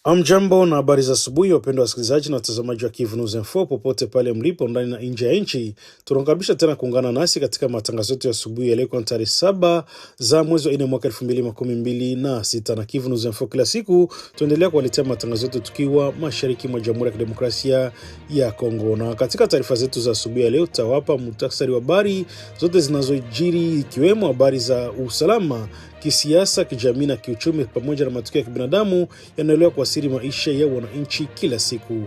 Amjambo na habari za asubuhi wapendwa wasikilizaji na watazamaji wa Kivu News Info popote pale mlipo ndani na nje ya nchi. Tunakaribisha tena kuungana nasi katika matangazo yetu ya asubuhi ya leo kwa tarehe 7 za mwezi wa 4 mwaka 2026 na Kivu News Info kila siku tuendelea kuwaletea matangazo yetu tukiwa mashariki mwa Jamhuri ya Kidemokrasia ya Kongo. Na katika taarifa zetu za asubuhi ya leo tutawapa muhtasari wa habari zote zinazojiri ikiwemo habari za usalama, kisiasa, kijamii na kiuchumi pamoja na matukio ya kibinadamu yanayoendelea kuathiri maisha ya wananchi kila siku.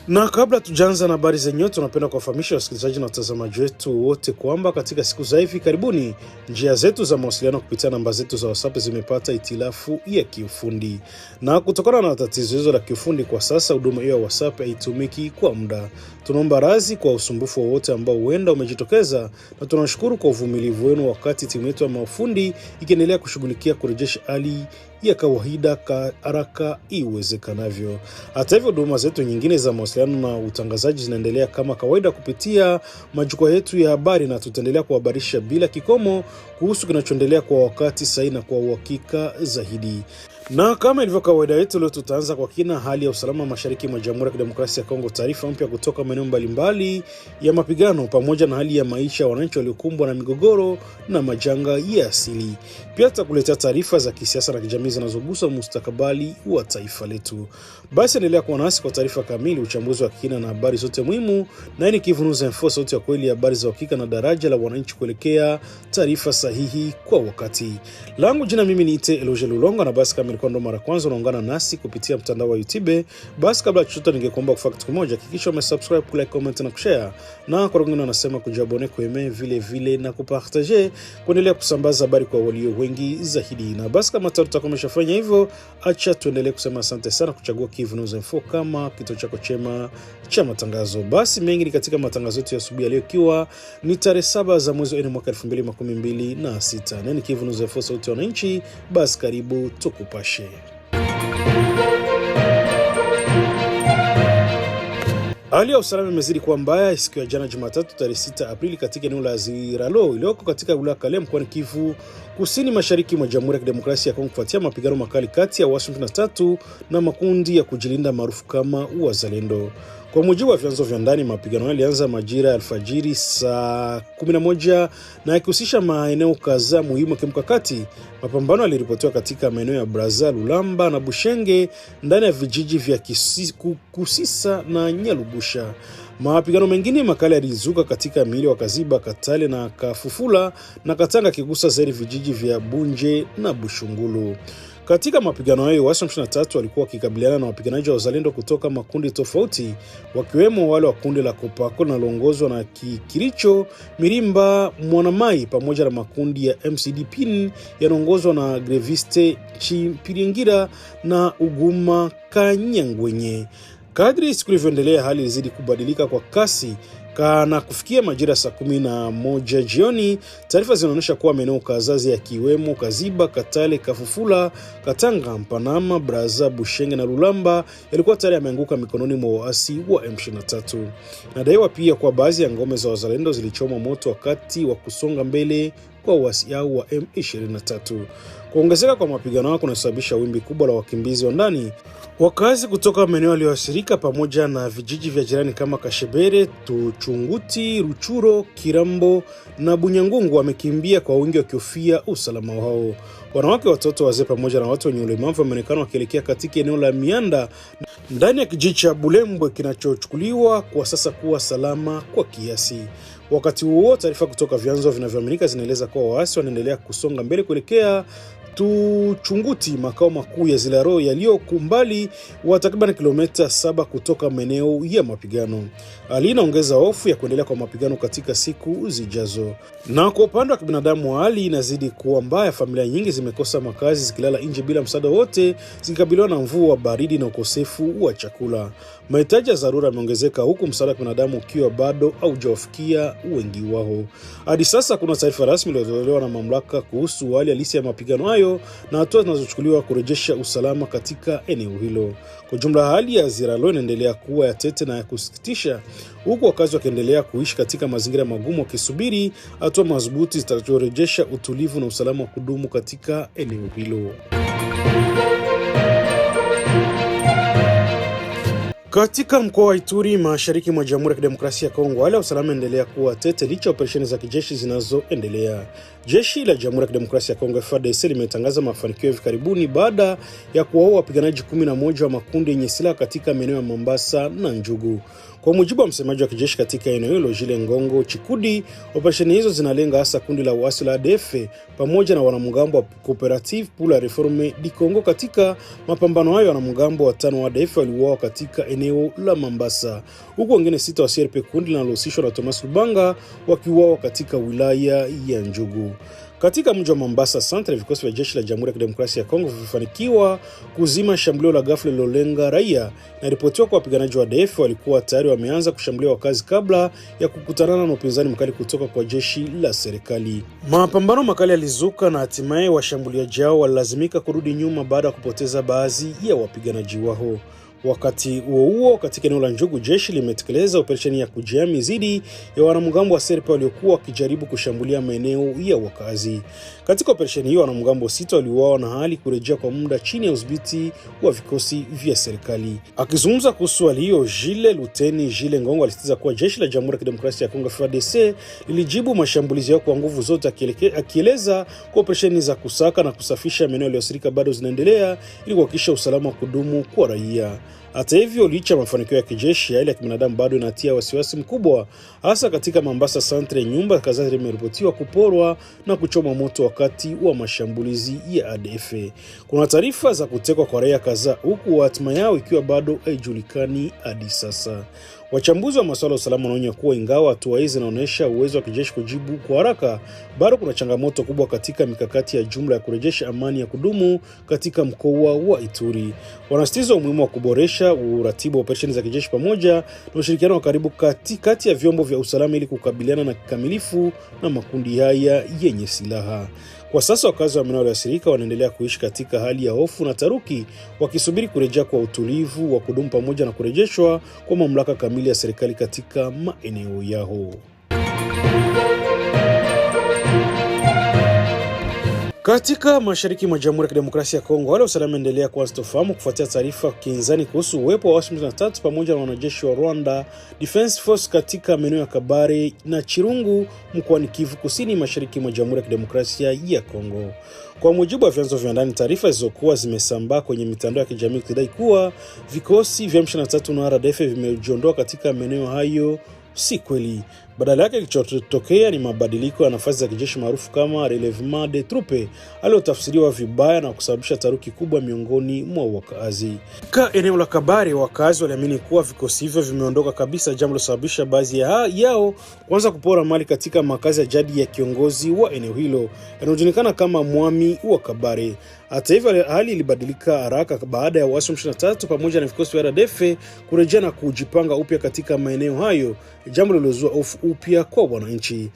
Na kabla tujaanza na habari zenyewe, tunapenda kuwafahamisha wasikilizaji na watazamaji wetu wote kwamba katika siku za hivi karibuni njia zetu za mawasiliano kupitia namba zetu za WhatsApp zimepata itilafu ya kiufundi. Na kutokana na tatizo hizo la kiufundi, kwa sasa huduma hiyo ya WhatsApp haitumiki kwa muda. Tunaomba radhi kwa usumbufu wowote ambao huenda umejitokeza na tunashukuru kwa uvumilivu wenu wakati timu yetu ya mafundi ikiendelea kushughulikia kurejesha hali ya kawaida haraka iwezekanavyo. Hata hivyo, huduma zetu nyingine za mawasiliano na utangazaji zinaendelea kama kawaida kupitia majukwaa yetu ya habari, na tutaendelea kuhabarisha bila kikomo kuhusu kinachoendelea kwa wakati sahihi na kwa uhakika zaidi. Na kama ilivyo kawaida yetu, leo tutaanza kwa kina hali ya usalama mashariki mwa Jamhuri ya Kidemokrasia ya Kongo, taarifa mpya kutoka maeneo mbalimbali ya mapigano pamoja na hali ya maisha ya wananchi waliokumbwa na migogoro na majanga ya asili. Pia tutakuletea taarifa za kisiasa na kijamii zinazogusa mustakabali wa taifa letu. Basi endelea kuwa nasi kwa taarifa kamili, uchambuzi wa kina na habari zote muhimu. Na hii ni Kivu News Info, sauti ya kweli, habari za uhakika na daraja la wananchi kuelekea taarifa sahihi kwa wakati. Langu jina mimi ni Ite Eloge Lulonga, na basi kama ndo mara kwanza unaungana nasi kupitia mtandao wa YouTube, basi kabla chochote ningekuomba kufanya kitu kimoja: hakikisha umesubscribe, kulike, comment na kushare, na kwa wengine wanasema kujabone, kueme vile na kupartager, kuendelea kusambaza habari kwa walio wengi zaidi. Na basi kama tutakuwa tumeshafanya hivyo, acha tuendelee kusema asante sana kuchagua Kivu News Info kama kituo chako chema cha matangazo. Basi mengi ni katika matangazo yetu ya asubuhi leo, ikiwa ni tarehe 7 za mwezi wa 4 mwaka 2026. Nani Kivu News Info, sauti ya wananchi. Basi karibu tukupashe. Hali ya usalama imezidi kuwa mbaya siku ya jana Jumatatu tarehe 6 Aprili katika eneo la Ziralo iliyoko katika wilaya Kale mkoani Kivu Kusini mashariki mwa Jamhuri ya Kidemokrasia ya Kongo kufuatia mapigano makali kati ya waasi 23 na makundi ya kujilinda maarufu kama Wazalendo. Kwa mujibu wa vyanzo vya ndani, mapigano yalianza majira ya alfajiri saa 11 na yakihusisha maeneo kadhaa muhimu kimkakati. Mapambano yaliripotiwa katika maeneo ya Braza, Lulamba na Bushenge ndani ya vijiji vya Kusisa na Nyalugusha. Mapigano mengine makali yalizuka katika mili wa Kaziba, Katale na Kafufula na Katanga, kigusa zaidi vijiji vya Bunje na Bushungulu. Katika mapigano hayo, waasi 23 walikuwa wakikabiliana na wapiganaji wa Wazalendo kutoka makundi tofauti, wakiwemo wale wa kundi la Kopako linaloongozwa na Kiricho Mirimba Mwanamai pamoja na makundi ya MCD PIN yanaongozwa na Greviste Chimpiringira na Uguma Kanyangwenye. Kadri siku ilivyoendelea, hali ilizidi kubadilika kwa kasi na kufikia majira saa 11 jioni, taarifa zinaonyesha kuwa maeneo kadhaa yakiwemo Kaziba, Katale, Kafufula, Katanga, Mpanama, Braza, Bushenge na Lulamba yalikuwa tayari yameanguka mikononi mwa waasi wa M23. Nadaiwa pia kwa baadhi ya ngome za Wazalendo zilichoma moto wakati wa kusonga mbele kwa waasi hao wa M23. Kuongezeka kwa mapigano hayo kunasababisha wimbi kubwa la wakimbizi wa ndani. Wakazi kutoka maeneo yaliyoathirika pamoja na vijiji vya jirani kama Kashebere, Tuchunguti, Ruchuro, Kirambo na Bunyangungu wamekimbia kwa wingi wakihofia usalama wao. Wanawake, watoto, wazee pamoja na watu wenye ulemavu wameonekana wakielekea katika eneo la Mianda ndani ya kijiji cha Bulembwe kinachochukuliwa kwa sasa kuwa salama kwa kiasi. Wakati huo, taarifa kutoka vyanzo vinavyoaminika zinaeleza kuwa waasi wanaendelea kusonga mbele kuelekea Tuchunguti, makao makuu ya Zilaro yaliyo kumbali wa takriban kilomita 7 kutoka maeneo ya mapigano. Hali inaongeza hofu ya kuendelea kwa mapigano katika siku zijazo. Na kwa upande wa kibinadamu, hali inazidi kuwa mbaya. Familia nyingi zimekosa makazi, zikilala nje bila msaada wote, zikikabiliwa na mvua, baridi na ukosefu wa chakula. Mahitaji ya dharura yameongezeka huku msaada wa kibinadamu ukiwa bado haujawafikia wengi wao. Hadi sasa kuna taarifa rasmi iliyotolewa na mamlaka kuhusu hali halisi ya mapigano hayo hayo na hatua zinazochukuliwa kurejesha usalama katika eneo hilo. Kwa jumla, hali ya Ziralo inaendelea kuwa ya tete na ya kusikitisha, huku wakazi wakiendelea kuishi katika mazingira magumu wakisubiri hatua madhubuti zitakazorejesha utulivu na usalama wa kudumu katika eneo hilo. Katika mkoa wa Ituri, mashariki mwa Jamhuri ya Kidemokrasia ya Kongo, hali ya usalama inaendelea kuwa tete licha ya operesheni za kijeshi zinazoendelea. Jeshi la Jamhuri ya Kidemokrasia ya Kongo FARDC limetangaza mafanikio hivi karibuni baada ya kuwaua wapiganaji 11 wa makundi yenye silaha katika maeneo ya Mombasa na Njugu. Kwa mujibu wa msemaji wa kijeshi katika eneo hilo, Jile Ngongo Chikudi, operesheni hizo zinalenga hasa kundi la uasi la ADF pamoja na wanamgambo wa Cooperative pour la Réforme du Congo. Katika mapambano hayo, wanamgambo watano wa ADF waliuawa katika eneo la Mombasa, huku wengine 6 wa CRP, kundi linalohusishwa na Thomas Lubanga, wakiuawa katika wilaya ya Njugu. Katika mji wa Mombasa Centre, vikosi vya jeshi la Jamhuri ya Kidemokrasia ya Kongo vilifanikiwa kuzima shambulio la ghafla lilolenga raia, na ripotiwa kwa wapiganaji wa ADF walikuwa tayari wameanza kushambulia wakazi kabla ya kukutana na upinzani mkali kutoka kwa jeshi la serikali. Mapambano makali yalizuka na hatimaye washambuliaji hao walilazimika kurudi nyuma baada ya kupoteza baadhi ya wapiganaji wao. Wakati huo katika eneo la Njugu, jeshi limetekeleza operesheni ya kujihami dhidi ya wanamgambo wa CRP waliokuwa wakijaribu kushambulia maeneo ya wakazi. Katika operesheni hiyo, wanamgambo 6 waliuawa na hali kurejea kwa muda chini ya udhibiti wa vikosi vya serikali. Akizungumza kuhusu hali hiyo, Luteni Jile Ngongo alisitiza kuwa jeshi la Jamhuri ya Kidemokrasia ya Kongo FARDC lilijibu mashambulizi yao kwa nguvu zote, akieleza kwa operesheni za kusaka na kusafisha maeneo yaliyoathirika bado zinaendelea ili kuhakikisha usalama wa kudumu kwa raia. Hata hivyo, licha ya mafanikio ya kijeshi, hali ya kibinadamu bado inatia wasiwasi mkubwa, hasa katika Mombasa Centre. Nyumba kadhaa zimeripotiwa kuporwa na kuchoma moto wakati wa mashambulizi ya ADF. Kuna taarifa za kutekwa kwa raia kadhaa, huku hatima yao ikiwa bado haijulikani hadi sasa. Wachambuzi wa masuala ya usalama wanaonya kuwa ingawa hatua hizi zinaonyesha uwezo wa kijeshi kujibu kwa haraka, bado kuna changamoto kubwa katika mikakati ya jumla ya kurejesha amani ya kudumu katika mkoa wa Ituri. Wanasisitiza umuhimu wa kuboresha uratibu wa operesheni za kijeshi pamoja na ushirikiano wa karibu kati ya vyombo vya usalama ili kukabiliana na kikamilifu na makundi haya yenye silaha. Kwa sasa wakazi wa maeneo yaliyoathirika wanaendelea kuishi katika hali ya hofu na taruki, wakisubiri kurejea kwa utulivu wa kudumu pamoja na kurejeshwa kwa mamlaka kamili ya serikali katika maeneo yao. Katika mashariki mwa Jamhuri ya Kidemokrasia ya Kongo, wale usalama endelea kuwa sitofahamu kufuatia taarifa kinzani kuhusu uwepo wa wasi 3 pamoja na wanajeshi wa Rwanda Defense Force katika maeneo ya Kabare na Chirungu mkoani Kivu Kusini, mashariki mwa Jamhuri ya Kidemokrasia ya Kongo. Kwa mujibu wa vyanzo vya ndani, taarifa zilizokuwa zimesambaa kwenye mitandao ya kijamii kudai kuwa vikosi vya M23 na RDF vimejiondoa katika maeneo hayo si kweli. Badala yake kilichotokea ni mabadiliko ya nafasi za kijeshi maarufu kama relèvement des troupes, aliyotafsiriwa vibaya na kusababisha taruki kubwa miongoni mwa wakazi. Katika eneo la Kabare, wakazi waliamini kuwa vikosi hivyo vimeondoka kabisa, jambo lilosababisha baadhi yao kuanza kupora mali katika makazi ya jadi ya kiongozi wa eneo hilo anaojulikana kama Mwami wa Kabare. Hata hivyo, hali ilibadilika haraka baada ya waasi wa M23 pamoja na vikosi vya RDF kurejea na kujipanga upya katika maeneo hayo, jambo lilozua hofu upya kwa wananchi.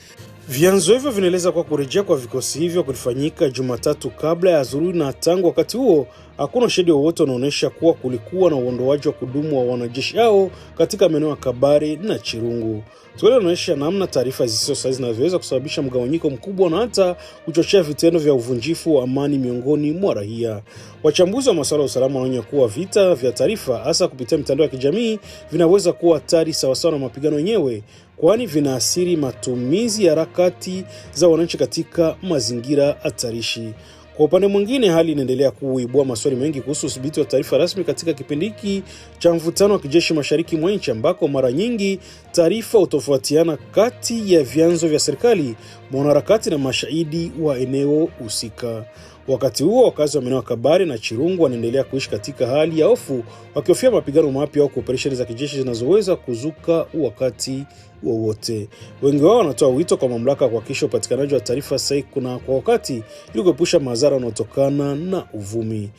Vyanzo hivyo vinaeleza kwa kurejea kwa vikosi hivyo kulifanyika Jumatatu kabla ya adhuhuri, na tangu wakati huo hakuna ushahidi wowote unaonyesha kuwa kulikuwa na uondoaji wa kudumu wa wanajeshi hao katika maeneo ya Kabare na Chirungu. Tukio linaonyesha namna taarifa zisizo sahihi zinaweza kusababisha mgawanyiko mkubwa na hata kuchochea vitendo vya uvunjifu wa amani miongoni mwa raia. Wachambuzi wa masuala ya usalama wanaonya kuwa vita vya taarifa, hasa kupitia mitandao ya kijamii, vinaweza kuwa hatari sawasawa na mapigano yenyewe, kwani vinaathiri matumizi ya harakati za wananchi katika mazingira hatarishi. Kwa upande mwingine, hali inaendelea kuibua maswali mengi kuhusu udhibiti wa taarifa rasmi katika kipindi hiki cha mvutano wa kijeshi mashariki mwa nchi, ambako mara nyingi taarifa hutofautiana kati ya vyanzo vya serikali, mwanaharakati na mashahidi wa eneo husika. Wakati huo, wakazi wa maeneo ya Kabare na Chirungu wanaendelea kuishi katika hali ya hofu, wakihofia mapigano mapya au operesheni za kijeshi zinazoweza kuzuka wakati wowote. Wengi wao wanatoa wito kwa mamlaka kuhakikisha upatikanaji wa taarifa sahihi kwa wakati ili kuepusha madhara yanayotokana na uvumi.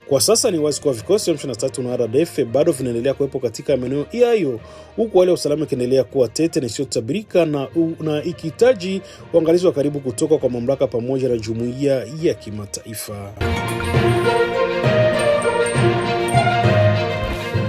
Kwa sasa ni wazi kwa vikosi vya M23 na RDF bado vinaendelea kuwepo katika maeneo hayo, huku hali ya usalama ikiendelea kuwa tete na isiyotabirika na ikihitaji uangalizi wa karibu kutoka kwa mamlaka pamoja na jumuiya ya kimataifa.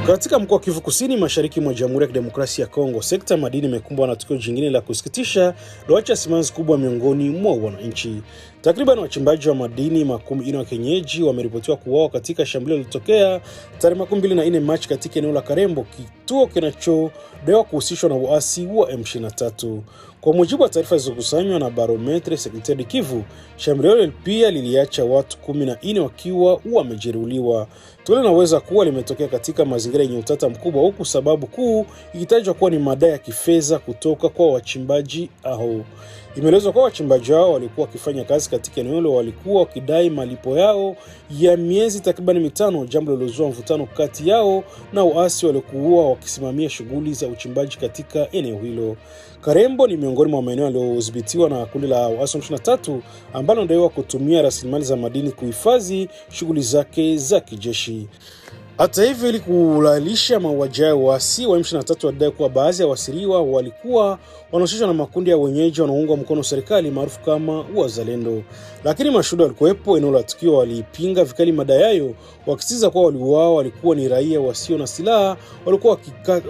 Katika mkoa wa Kivu Kusini, mashariki mwa Jamhuri ya Kidemokrasia ya Kongo, sekta madini imekumbwa na tukio jingine la kusikitisha loacha simanzi kubwa miongoni mwa wananchi. Takriban wachimbaji wa madini 40 wa kienyeji wameripotiwa kuuawa katika shambulio lililotokea tarehe 24 Machi katika eneo la Karembo, kituo kinachodaiwa kuhusishwa na uasi wa M23. Kwa mujibu wa taarifa zilizokusanywa na Barometre Securite du Kivu, shambulio pia liliacha watu 14 wakiwa wamejeruhiwa. Tukio linaweza kuwa limetokea katika mazingira yenye utata mkubwa, huku sababu kuu ikitajwa kuwa ni madai ya kifedha kutoka kwa wachimbaji hao. Imeelezwa kwa wachimbaji hao walikuwa wakifanya kazi katika eneo hilo, walikuwa wakidai malipo yao ya miezi takriban 5, jambo lililozua mvutano kati yao na waasi waliokuwa wakisimamia shughuli za uchimbaji katika eneo hilo. Karembo ni miongoni mwa maeneo yaliyodhibitiwa na kundi la waasi M23 ambalo linadaiwa kutumia rasilimali za madini kuhifadhi shughuli zake za kijeshi. Hata hivyo, ili kulalisha mauaji ya waasi wa M23 wadai kuwa baadhi ya wasiriwa walikuwa wanahusishwa na makundi ya wenyeji wanaounga mkono serikali maarufu kama Wazalendo. Lakini mashuhuda walikuwepo eneo la tukio walipinga vikali madai hayo, wakisisitiza kuwa waliuawa walikuwa ni raia wasio na silaha walikuwa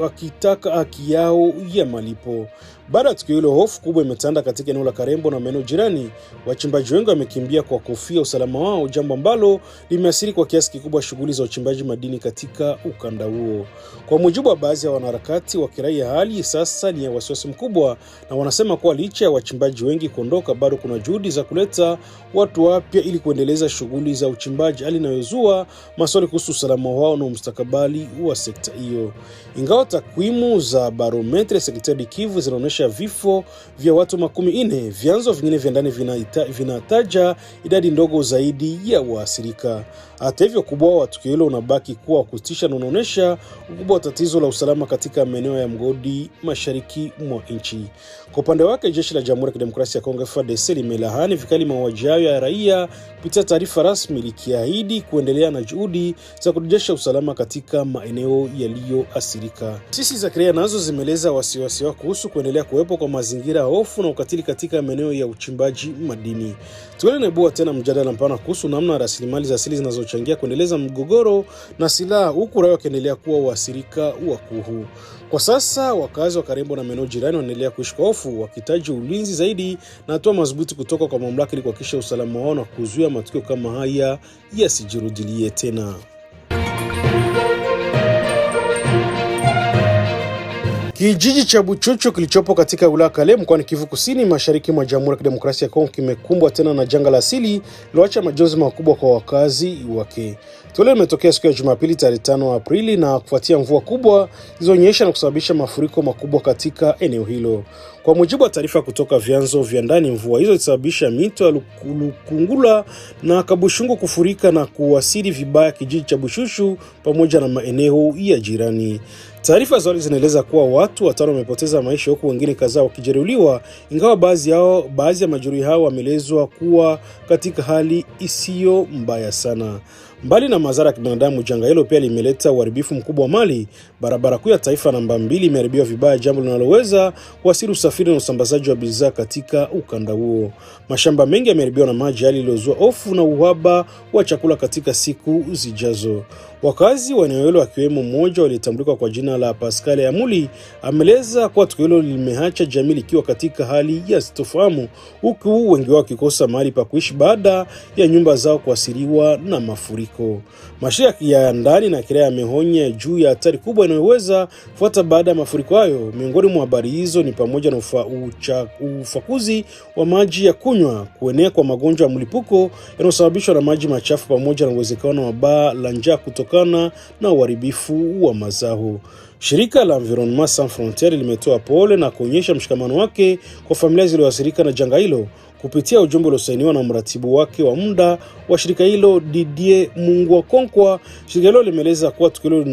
wakitaka haki yao ya malipo. Baada ya tukio hilo, hofu kubwa imetanda katika eneo la Karembo na maeneo jirani. Wachimbaji wengi wamekimbia kwa kofia usalama wao, jambo ambalo limeathiri kwa kiasi kikubwa shughuli za uchimbaji madini katika ukanda huo. Kwa mujibu wa baadhi ya wanaharakati wa kiraia, hali sasa ni ya wasiwasi mkubwa, na wanasema kuwa licha ya wachimbaji wengi kuondoka, bado kuna juhudi za kuleta watu wapya ili kuendeleza shughuli za uchimbaji, hali inayozua maswali kuhusu usalama wao na mustakabali wa sekta hiyo. Ingawa takwimu za Barometre Securite du Kivu zinaonyesha vifo vya watu 40, vyanzo vingine vya ndani vinataja idadi ndogo zaidi ya waathirika. Hata hivyo, ukubwa wa tukio hilo unabaki kuwa kutisha na unaonyesha ukubwa wa tatizo la usalama katika maeneo ya mgodi mashariki mwa nchi. Kwa upande wake, jeshi la Jamhuri ya Kidemokrasia ya Kongo FARDC limelaani vikali mauaji hayo ya raia kupitia taarifa rasmi, likiahidi kuendelea na juhudi za kurejesha usalama katika maeneo yaliyoathirika. Sisi za kiraia nazo zimeeleza wasiwasi wao kuhusu kuendelea kuwepo kwa mazingira ya hofu na ukatili katika maeneo ya uchimbaji madini. Tuele naibua tena mjadala mpana kuhusu namna rasilimali za asili zinazochangia kuendeleza mgogoro na silaha, huku raia wakiendelea kuwa waathirika wakuu. Kwa sasa wakazi wa Karembo na maeneo jirani wanaendelea kuishi kwa hofu, wakihitaji ulinzi zaidi na hatua madhubuti kutoka kwa mamlaka ili kuhakikisha usalama wao na kuzuia matukio kama haya yasijirudilie tena. Kijiji cha Buchocho kilichopo katika wilaya Kale mkoani Kivu Kusini mashariki mwa Jamhuri ya Kidemokrasia ya Kongo kimekumbwa tena na janga la asili liloacha majonzi makubwa kwa wakazi wake. Tukio limetokea siku ya Jumapili tarehe 5 Aprili na kufuatia mvua kubwa zilizonyesha na kusababisha mafuriko makubwa katika eneo hilo. Kwa mujibu wa taarifa kutoka vyanzo vya ndani, mvua hizo zilisababisha mito ya Lukungula na Kabushungu kufurika na kuwasili vibaya kijiji cha Bushushu pamoja na maeneo ya jirani. Taarifa zawali zinaeleza kuwa watu 5 wamepoteza maisha huku wengine kadhaa wakijeruhiwa, ingawa baadhi ya majeruhi hao wameelezwa kuwa katika hali isiyo mbaya sana. Mbali na madhara ya kibinadamu, janga hilo pia limeleta uharibifu mkubwa wa mali. Barabara kuu ya taifa namba 2 imeharibiwa vibaya, jambo linaloweza kuathiri usafiri na usambazaji wa bidhaa katika ukanda huo. Mashamba mengi yameharibiwa na maji, hali iliyozua hofu na uhaba wa chakula katika siku zijazo. Wakazi wa eneo hilo akiwemo mmoja aliyetambulika kwa jina la Pascal Amuli ameleza kuwa tukio hilo limeacha jamii ikiwa katika hali ya sitofahamu, huku wengi wao wakikosa mahali pa kuishi baada ya nyumba zao kuathiriwa na mafuriko. Mashirika ya ndani na kiraia yameonya juu ya hatari kubwa inayoweza kufuata baada ya mafuriko hayo. Miongoni mwa habari hizo ni pamoja na ufakuzi wa maji ya kunywa, kuenea kwa magonjwa ya mlipuko yanayosababishwa na maji machafu, pamoja na uwezekano wa baa la njaa kutokana na uharibifu wa mazao. Shirika la Environnement Sans Frontieres limetoa pole na kuonyesha mshikamano wake kwa familia zilizoathirika na janga hilo. Kupitia ujumbe uliosainiwa na mratibu wake wa muda wa shirika hilo Didier Mungwakonkwa, shirika hilo limeeleza kuwa tukio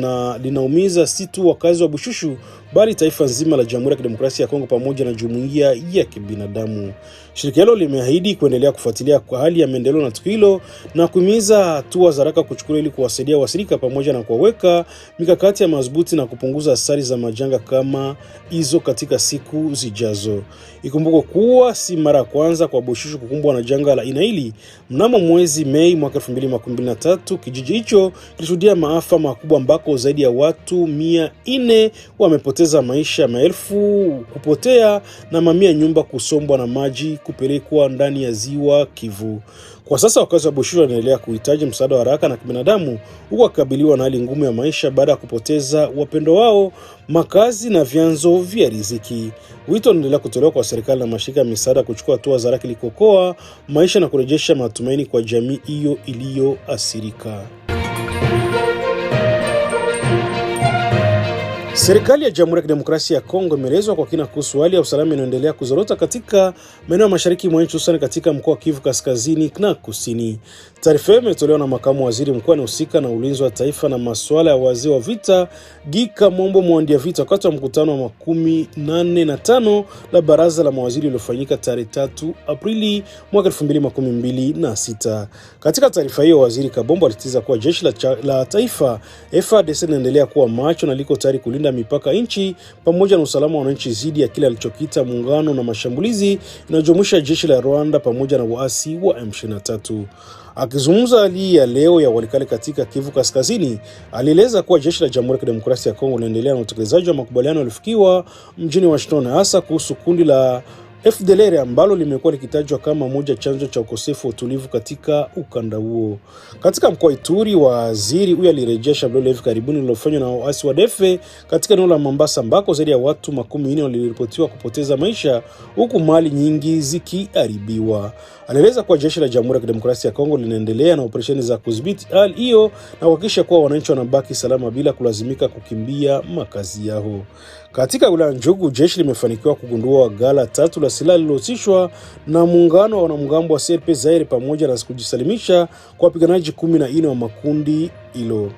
linaumiza si tu wakazi wa Bushushu bali taifa nzima la Jamhuri ya Kidemokrasia ya Kongo pamoja na jumuiya ya kibinadamu. Shirika hilo limeahidi kuendelea kufuatilia kwa hali ya maendeleo na tukio hilo na kuhimiza hatua za haraka kuchukuliwa ili kuwasaidia wasirika pamoja na kuweka mikakati ya madhubuti na kupunguza athari za majanga kama hizo katika siku zijazo. Ikumbuko kuwa si mara ya kwanza kwa Bushushu kukumbwa na janga la aina hili. Mnamo mwezi Mei mwaka 2023 kijiji hicho kilishuhudia maafa makubwa ambako zaidi ya watu 400 wamepoteza maisha, maelfu kupotea na mamia nyumba kusombwa na maji kupelekwa ndani ya ziwa Kivu. Kwa sasa wakazi wa Bushushu wanaendelea kuhitaji msaada wa haraka na kibinadamu huku wakikabiliwa na hali ngumu ya maisha baada ya kupoteza wapendo wao, makazi na vyanzo vya riziki. Wito unaendelea kutolewa kwa serikali na mashirika ya misaada kuchukua hatua za haraka ili kuokoa maisha na kurejesha matumaini kwa jamii hiyo iliyoathirika. Serikali ya Jamhuri ya Kidemokrasia ya Kongo imeelezwa kwa kina kuhusu hali ya usalama inayoendelea kuzorota katika maeneo ya mashariki mwa nchi, hususan katika mkoa wa Kivu Kaskazini na Kusini. Taarifa hiyo imetolewa na makamu waziri mkuu anayehusika na ulinzi wa taifa na masuala ya wazee wa vita Gika Mombo Mwandia Vita wakati wa mkutano wa 85 la baraza la mawaziri uliofanyika tarehe 3 Aprili mwaka 2026. Katika taarifa hiyo, waziri Kabombo alisitiza kuwa jeshi la taifa FARDC linaendelea kuwa macho na liko tayari kulinda mipaka nchi pamoja na usalama wa wananchi dhidi ya kile alichokita muungano na mashambulizi inayojumuisha jeshi la Rwanda pamoja na waasi wa M23. Akizungumza hali ya leo ya Walikale katika Kivu Kaskazini, alieleza kuwa jeshi la Jamhuri ya Kidemokrasia ya Kongo linaendelea na utekelezaji wa makubaliano yaliyofikiwa mjini Washington, hasa kuhusu kundi la FDLR ambalo limekuwa likitajwa kama moja chanzo cha ukosefu wa utulivu katika ukanda huo. Katika mkoa wa Ituri, waziri huyu alirejea shambulio hivi karibuni lililofanywa na waasi wa ADF katika eneo la Mombasa ambako zaidi ya watu 40 waliripotiwa kupoteza maisha huku mali nyingi zikiharibiwa. Alieleza kuwa jeshi la Jamhuri ya Kidemokrasia ya Kongo linaendelea na operesheni za kudhibiti hali hiyo na kuhakikisha kuwa wananchi wanabaki salama bila kulazimika kukimbia makazi yao. Katika wilaya Njugu, jeshi limefanikiwa kugundua ghala 3 la silaha lililohusishwa na muungano wa wanamgambo wa CRP Zaire pamoja na kujisalimisha kwa wapiganaji 14 wa makundi hilo.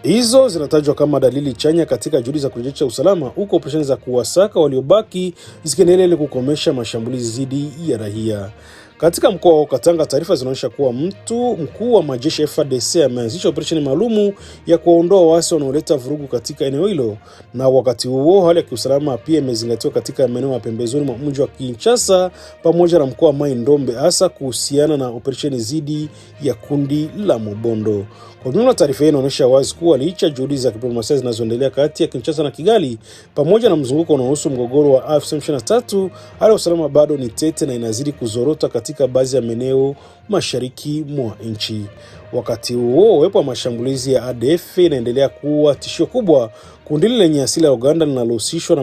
Hizo zinatajwa kama dalili chanya katika juhudi za kurejesha usalama huko operesheni za kuwasaka waliobaki zikiendelea ili kukomesha mashambulizi dhidi ya raia. Katika mkoa wa Katanga, taarifa zinaonyesha kuwa mkuu wa majeshi FARDC ameanzisha operesheni maalumu ya kuondoa waasi wanaoleta vurugu katika eneo hilo, na wakati huo hali ya kiusalama pia imezingatiwa katika maeneo ya pembezoni mwa mji wa Kinshasa pamoja na mkoa wa Mai Ndombe, hasa kuhusiana na operesheni dhidi ya kundi la Mobondo. Kwa jumla, taarifa hii inaonyesha wazi kuwa licha juhudi za diplomasia zinazoendelea kati ya Kinshasa na Kigali pamoja na mzunguko unaohusu mgogoro wa AFC/M23, hali ya usalama bado ni tete na inazidi kuzorota katika baadhi ya maeneo mashariki mwa nchi. Wakati huo, uwepo wa mashambulizi ya ADF inaendelea kuwa tishio kubwa. Kundi lenye asili ya Uganda linalohusishwa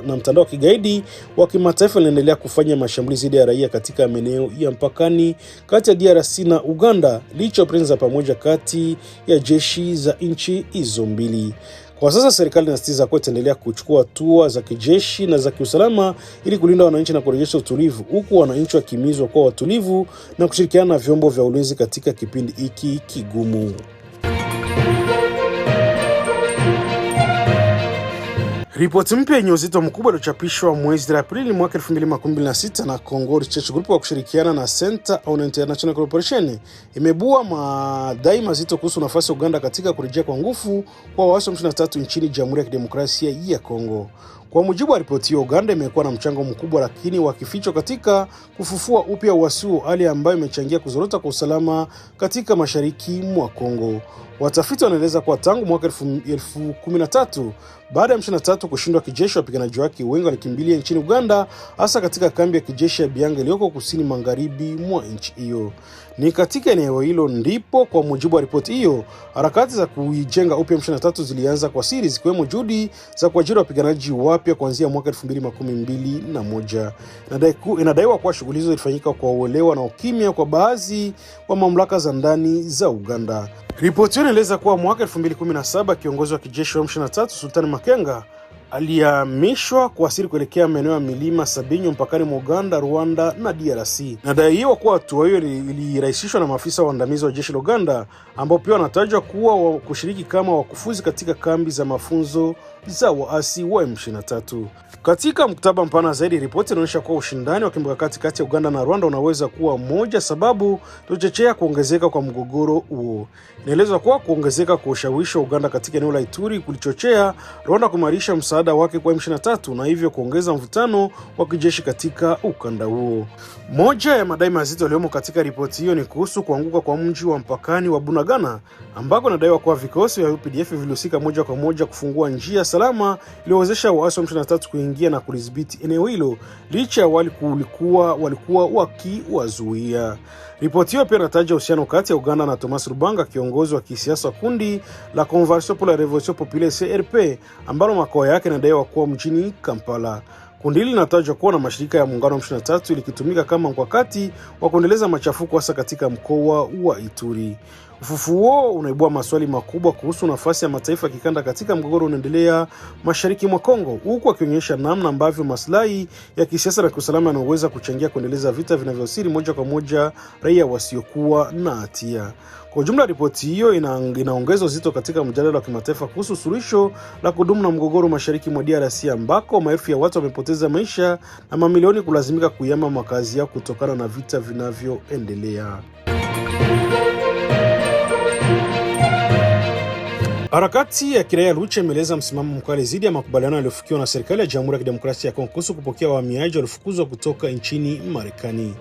na mtandao wa kigaidi wa kimataifa linaendelea kufanya mashambulizi dhidi ya raia katika maeneo ya mpakani kati ya DRC na Uganda, licha operesheni za pamoja kati ya jeshi za nchi hizo mbili. Kwa sasa serikali inasisitiza kuwa itaendelea kuchukua hatua za kijeshi na za kiusalama ili kulinda wananchi na kurejesha utulivu, huku wananchi wakihimizwa kuwa watulivu na kushirikiana na vyombo vya ulinzi katika kipindi hiki kigumu. Ripoti mpya yenye uzito mkubwa iliyochapishwa mwezi Aprili mwaka 2026 na Congo Research Group kwa kushirikiana na Center on International Cooperation imebua madai mazito kuhusu nafasi ya Uganda katika kurejea kwa nguvu kwa waasi wa M23 nchini Jamhuri ya Kidemokrasia ya Kongo. Kwa mujibu wa ripoti hiyo, Uganda imekuwa na mchango mkubwa lakini wa kificho katika kufufua upya uasi huo, hali ambayo imechangia kuzorota kwa usalama katika mashariki mwa Kongo. Watafiti wanaeleza kuwa tangu mwaka 2013 baada ya M23 kushindwa kijeshi, wapiganaji wake wengi walikimbilia nchini Uganda, hasa katika kambi ya kijeshi ya Bianga iliyoko kusini magharibi mwa nchi hiyo. Ni katika eneo hilo ndipo, kwa mujibu wa ripoti hiyo, harakati za kuijenga upya M23 zilianza kwa siri, zikiwemo juhudi za kuajiri wapiganaji wapya kuanzia mwaka 2021. Inadaiwa kuwa shughuli hizo zilifanyika kwa uelewa na ukimya kwa baadhi wa mamlaka za ndani za Uganda. Ripoti hiyo inaeleza kuwa mwaka 2017 kiongozi wa kijeshi wa M23 Sultani Makenga alihamishwa kuasiri kuelekea maeneo ya milima Sabinyo mpakani mwa Uganda, Rwanda na DRC. Inadaiwa kuwa hatua hiyo ilirahisishwa na maafisa waandamizi wa jeshi la Uganda ambao pia wanatajwa kuwa kushiriki kama wakufuzi katika kambi za mafunzo za waasi wa M23. Katika mkutaba mpana zaidi, ripoti inaonyesha kuwa ushindani wa kimkakati kati ya Uganda na Rwanda unaweza kuwa moja sababu kuchochea kuongezeka kwa mgogoro huo. Inaelezwa kuwa kuongezeka kwa ushawishi wa Uganda katika eneo la Ituri kulichochea Rwanda kuimarisha msaada wake kwa M23 na hivyo kuongeza mvutano wa kijeshi katika ukanda huo. Moja ya madai mazito yaliyomo katika ripoti hiyo ni kuhusu kuanguka kwa mji wa mpakani wa Bunagana ambako inadaiwa kuwa vikosi vya UPDF vilihusika moja kwa moja kufungua njia salama iliyowezesha waasi wa M23 kuingia na kulidhibiti eneo hilo licha ya walikuwa wakiwazuia. Ripoti hiyo pia inataja uhusiano kati ya Uganda na Thomas Rubanga, kiongozi wa kisiasa kundi la Convention pour la Revolution Populaire CRP ambalo makao yake inadaiwa kuwa mjini Kampala. Kundi hili linatajwa kuwa na mashirika ya muungano wa M23 likitumika kama mkakati wa kuendeleza machafuko hasa katika mkoa wa Ituri. Ufufuo unaibua maswali makubwa kuhusu nafasi ya mataifa ya kikanda katika mgogoro unaendelea mashariki mwa Kongo, huku akionyesha namna ambavyo maslahi ya kisiasa na kiusalama yanaweza kuchangia kuendeleza vita vinavyosiri moja kwa moja raia wasiokuwa na hatia. Kwa ujumla, ripoti hiyo inaongeza uzito katika mjadala wa kimataifa kuhusu suluhisho la kudumu na mgogoro mashariki mwa DRC ambako maelfu ya watu wamepoteza maisha na mamilioni kulazimika kuyama makazi yao kutokana na vita vinavyoendelea. Harakati ya kiraia Lucha imeeleza msimamo mkali dhidi ya makubaliano yaliyofikiwa na serikali ya Jamhuri ya Kidemokrasia ya Kongo kuhusu kupokea wahamiaji waliofukuzwa kutoka nchini Marekani.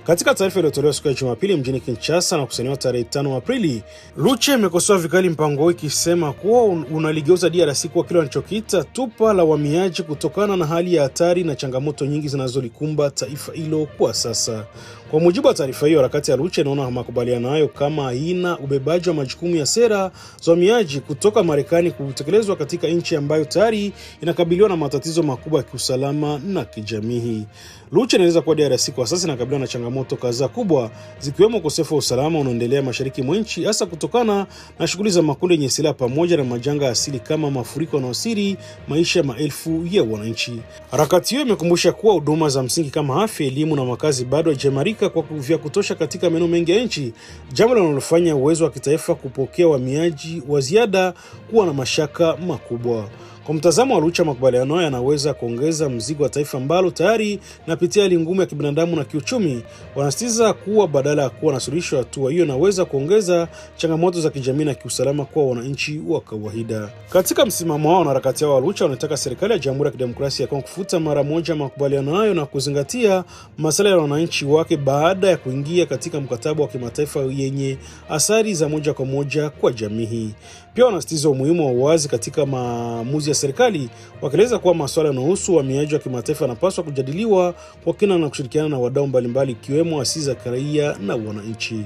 Katika taarifa iliyotolewa siku ya Jumapili mjini Kinshasa na kusainiwa tarehe 5 Aprili, Lucha imekosoa vikali mpango huo ikisema kuwa unaligeuza DRC kuwa kile wanachokiita tupa la wahamiaji kutokana na hali ya hatari na changamoto nyingi zinazolikumba taifa hilo kwa sasa. Kwa mujibu wa taarifa hiyo, harakati ya Lucha inaona makubaliano hayo kama aina ubebaji wa majukumu ya sera za wahamiaji kutoka Marekani kutekelezwa katika nchi ambayo tayari inakabiliwa na matatizo makubwa ya kiusalama na kijamii. Lucha inaeleza kuwa DRC kwa sasa inakabiliwa na changamoto kadhaa kubwa zikiwemo ukosefu wa usalama unaoendelea mashariki mwa nchi hasa kutokana na shughuli za makundi yenye silaha pamoja na majanga asili kama mafuriko yanayoathiri maisha ya maelfu ya wananchi. Harakati hiyo imekumbusha kuwa huduma za msingi kama afya, elimu na makazi bado haijamarika kwa vya kutosha katika maeneo mengi ya nchi, jambo linalofanya uwezo wa kitaifa kupokea wahamiaji wa ziada kuwa na mashaka makubwa. Kwa mtazamo wa Lucha, makubaliano yanaweza kuongeza mzigo wa taifa ambalo tayari napitia hali ngumu ya kibinadamu na kiuchumi. Wanasisitiza kuwa badala ya kuwa na suluhisho, hatua hiyo inaweza kuongeza changamoto za kijamii na kiusalama kwa wananchi wa kawaida. Katika msimamo wao, wanaharakati wa Lucha wanataka serikali ya Jamhuri ya Kidemokrasia ya Kongo kufuta mara moja makubaliano hayo na kuzingatia masuala ya wananchi wake baada ya kuingia katika mkataba wa kimataifa yenye athari za moja kwa moja kwa jamii. Pia wanasisitiza umuhimu wa uwazi katika maamuzi ya serikali, wakieleza kuwa masuala yanayohusu uhamiaji wa kimataifa yanapaswa kujadiliwa kwa kina na kushirikiana na wadau mbalimbali ikiwemo asasi za kiraia na wananchi.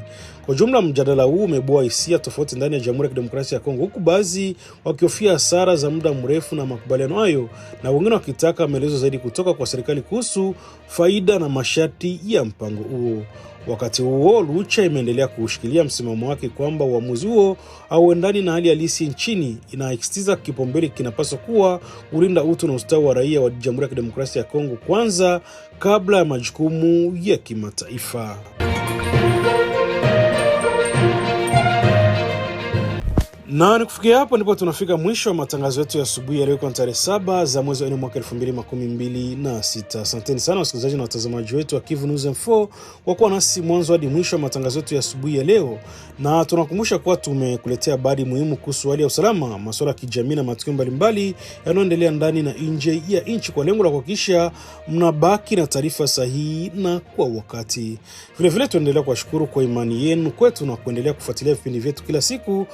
Kwa jumla, mjadala huu umebua hisia tofauti ndani ya Jamhuri ya Kidemokrasia ya Kongo, huku baadhi wakihofia hasara za muda mrefu na makubaliano hayo na wengine wakitaka maelezo zaidi kutoka kwa serikali kuhusu faida na masharti ya mpango huo. Wakati huo, Lucha imeendelea kushikilia msimamo wake kwamba uamuzi huo hauendani na hali halisi nchini, inasisitiza kipaumbele kinapaswa kuwa kulinda utu na ustawi wa raia wa Jamhuri ya Kidemokrasia ya Kongo kwanza kabla ya majukumu ya kimataifa. Na kufikia hapo ndipo tunafika mwisho wa matangazo yetu ya asubuhi ya leo kwa tarehe 7 za mwezi wa 4 mwaka 2026. Asanteni sana wasikilizaji na watazamaji wetu wa Kivu News Info kwa kuwa nasi mwanzo hadi mwisho wa matangazo yetu ya asubuhi ya leo. Na tunakumbusha kuwa tumekuletea habari muhimu kuhusu hali ya usalama, masuala ya kijamii na matukio mbalimbali yanayoendelea ndani na nje ya nchi kwa lengo la kuhakikisha mnabaki na taarifa sahihi na kwa wakati. Vile vile tuendelea kuwashukuru kwa imani yenu kwetu na kuendelea kufuatilia vipindi vyetu kila siku.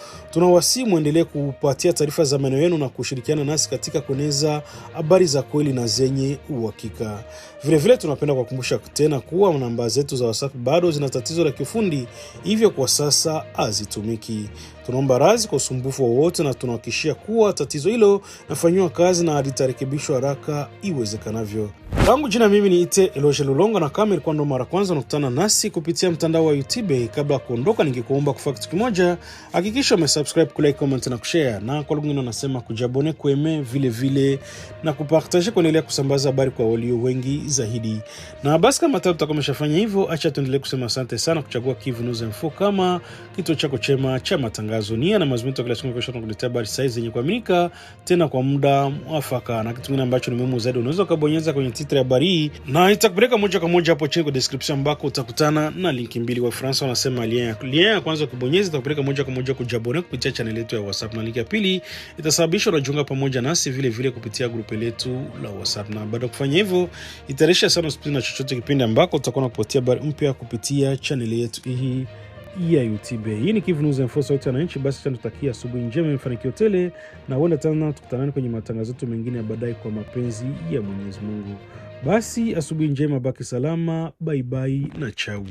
Muendelee kupatia taarifa za maeneo yenu na kushirikiana nasi katika kueneza habari za kweli na zenye uhakika. Vile vile tunapenda kukumbusha tena kuwa namba zetu za WhatsApp bado zina tatizo la kiufundi, hivyo kwa sasa hazitumiki. Tunaomba radhi kwa usumbufu wowote na tunahakikishia kuwa tatizo hilo linafanywa kazi na litarekebishwa haraka iwezekanavyo. Langu jina mimi ni Ite Eloge Lulongo, na kama ilikuwa ndo mara kwanza unakutana nasi kupitia mtandao wa YouTube, kabla kuondoka ningekuomba kufanya kitu kimoja. Hakikisha umesubscribe, kulike, comment na kushare, na kwa lugha nyingine nasema kujabone, kueme vile vile na kupartage, kuendelea kusambaza habari kwa walio wengi zaidi. Na basi kama tutakuwa tumeshafanya hivyo, acha tuendelee kusema asante sana kuchagua Kivu News Info kama kituo chako chema cha matangazo. Nia na mazungumzo kila siku kesho tunakuletea habari saizi zenye kuaminika tena kwa muda mwafaka, na kitu kingine ambacho ni muhimu zaidi, unaweza kubonyeza kwenye titre ya habari na itakupeleka moja kwa moja hapo chini kwa description, ambako utakutana na linki mbili. Wa Fransa wanasema lien ya kwanza kubonyeza itakupeleka moja kwa moja kujabone kupitia channel yetu ya WhatsApp, na link ya pili itasababisha unajiunga pamoja nasi vile vile kupitia grupu letu la WhatsApp. Na baada ya kufanya hivyo itarisha sana usipite na chochote kipindi ambako utakuwa unapotea habari mpya kupitia channel yetu hii ya YouTube. Hii ni Kivu News Info, sauti ya wananchi. Basi tunatakia asubuhi njema, mafanikio tele, na wala tena tukutanane kwenye matangazo yetu mengine ya baadaye kwa mapenzi ya Mwenyezi Mungu. Basi asubuhi njema, baki salama, bye bye na chau.